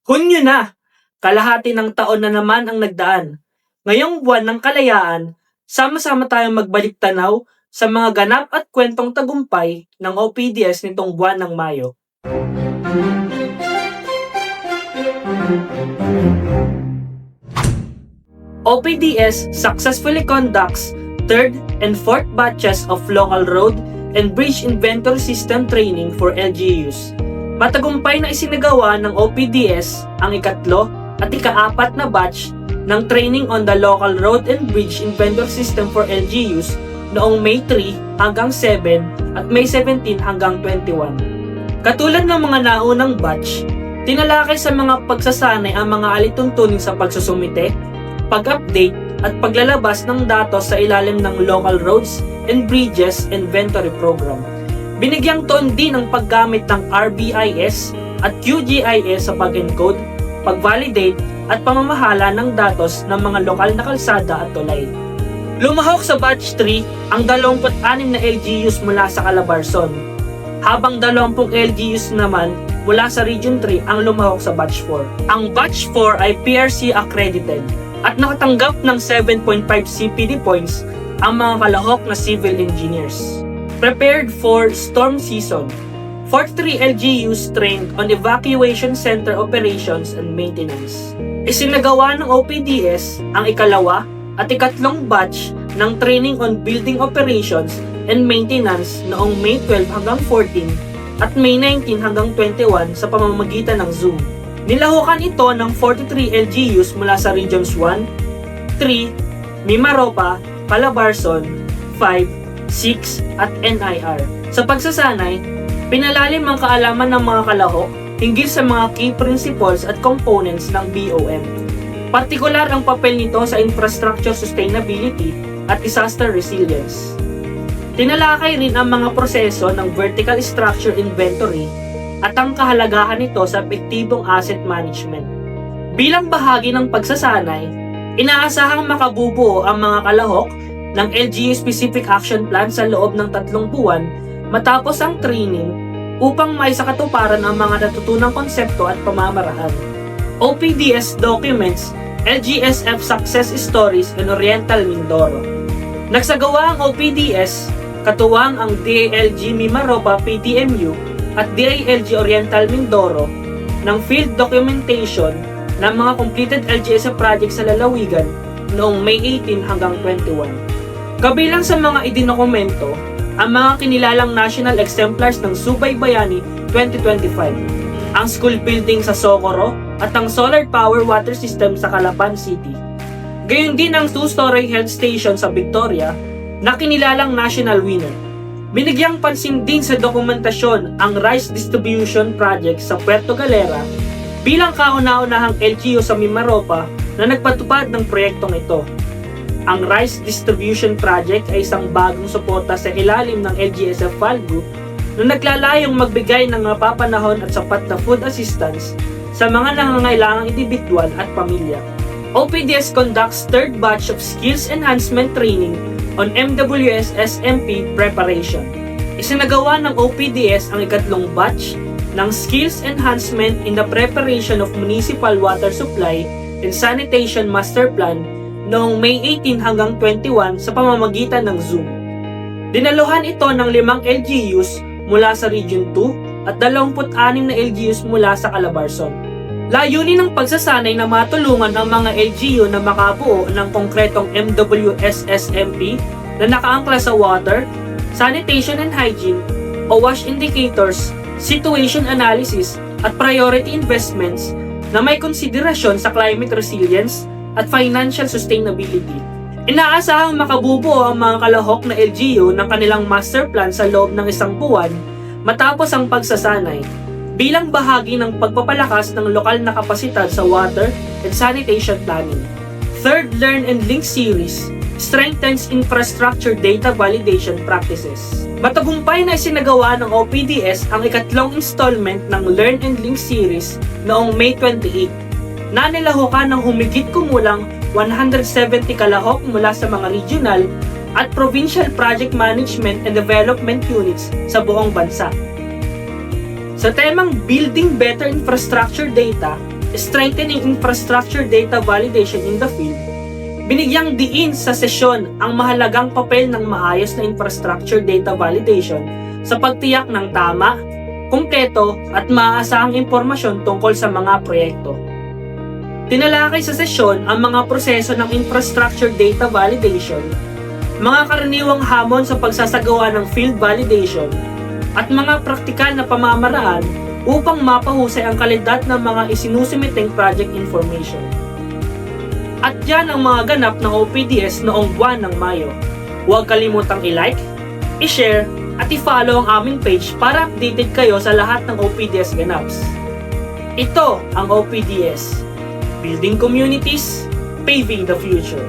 Hunyo na! Kalahati ng taon na naman ang nagdaan. Ngayong buwan ng kalayaan, sama-sama tayong magbalik tanaw sa mga ganap at kwentong tagumpay ng OPDS nitong buwan ng Mayo. OPDS successfully conducts 3rd and 4th batches of local road and bridge inventory system training for LGUs. Matagumpay na isinagawa ng OPDS ang ikatlo at ika-4 na batch ng training on the local road and bridge inventory system for LGUs noong May 3 hanggang 7 at May 17 hanggang 21. Katulad ng mga naunang batch, tinalakay sa mga pagsasanay ang mga alituntunin sa pagsusumite, pag-update at paglalabas ng datos sa ilalim ng Local Roads and Bridges Inventory Program. Binigyang toon din ang paggamit ng RBIS at QGIS sa pag-encode, pag-validate at pamamahala ng datos ng mga lokal na kalsada at tulay. Lumahok sa Batch 3 ang 26 na LGUs mula sa Calabarzon, habang 20 LGUs naman mula sa Region 3 ang lumahok sa Batch 4. Ang Batch 4 ay PRC accredited at nakatanggap ng 7.5 CPD points ang mga kalahok na civil engineers. Prepared for storm season, 43 LGUs trained on evacuation center operations and maintenance. Isinagawa ng OPDS ang ikalawa at ikatlong batch ng training on building operations and maintenance noong May 12 hanggang 14 at May 19 hanggang 21 sa pamamagitan ng Zoom. Nilahukan ito ng 43 LGUs mula sa Regions 1, 3, Mimaropa, Calabarzon, 5, 6 at NIR. Sa pagsasanay, pinalalim ang kaalaman ng mga kalahok hinggil sa mga key principles at components ng BOM. Partikular ang papel nito sa infrastructure sustainability at disaster resilience. Tinalakay rin ang mga proseso ng vertical structure inventory at ang kahalagahan nito sa epektibong asset management. Bilang bahagi ng pagsasanay, inaasahang makabubuo ang mga kalahok ng LGU Specific Action Plan sa loob ng 3 buwan matapos ang training upang maisakatuparan ang mga natutunang konsepto at pamamaraan. OPDS documents LGSF Success Stories in Oriental Mindoro. Nagsagawa ang OPDS, katuwang ang DILG Mimaropa PTMU at DILG Oriental Mindoro ng field documentation ng mga completed LGSF projects sa lalawigan noong May 18 hanggang 21. Kabilang sa mga idinokumento ang mga kinilalang national exemplars ng Subay Bayani 2025, ang school building sa Socorro at ang solar power water system sa Calapan City. Gayon din ang 2-story health station sa Victoria na kinilalang national winner. Binigyang pansin din sa dokumentasyon ang rice distribution project sa Puerto Galera bilang kauna-unahang LGU sa Mimaropa na nagpatupad ng proyektong ito. Ang rice distribution project ay isang bagong suporta sa ilalim ng LGSF FALGU na naglalayong magbigay ng mapapanahon at sapat na food assistance sa mga nangangailangang individual at pamilya. OPDS conducts 3rd batch of skills enhancement training on MWS SMP preparation. Isinagawa ng OPDS ang ikatlong batch ng skills enhancement in the preparation of municipal water supply and sanitation master plan noong May 18 hanggang 21 sa pamamagitan ng Zoom. Dinaluhan ito ng 5 LGUs mula sa Region 2 at 26 na LGUs mula sa Calabarzon. Layunin ng pagsasanay na matulungan ang mga LGU na makabuo ng konkretong MWS-SMP na nakaangkla sa water, sanitation and hygiene o WASH indicators, situation analysis at priority investments na may konsiderasyon sa climate resilience at financial sustainability. Inaasahang makabubuo ang mga kalahok na LGU ng kanilang master plan sa loob ng 1 buwan matapos ang pagsasanay, bilang bahagi ng pagpapalakas ng lokal na kapasidad sa water and sanitation planning. 3rd Learn and Link Series strengthens infrastructure data validation practices. Matagumpay na isinagawa ng OPDS ang ikatlong installment ng Learn and Link Series noong May 28, na nilahukan ng humigit kumulang 170 kalahok mula sa mga regional at provincial project management and development units sa buong bansa. Sa temang Building Better Infrastructure Data, Strengthening Infrastructure Data Validation in the Field, binigyang diin sa sesyon ang mahalagang papel ng maayos na infrastructure data validation sa pagtiyak ng tama, kumpleto at maaasahang impormasyon tungkol sa mga proyekto. Tinalakay sa sesyon ang mga proseso ng infrastructure data validation, mga karaniwang hamon sa pagsasagawa ng field validation, at mga praktikal na pamamaraan upang mapahusay ang kalidad ng mga isinusumiteng project information. At yan ang mga ganap ng OPDS noong buwan ng Mayo. Huwag kalimutang i-like, i-share, at i-follow ang aming page para updated kayo sa lahat ng OPDS ganaps. Ito ang OPDS, Building Communities, Paving the Future.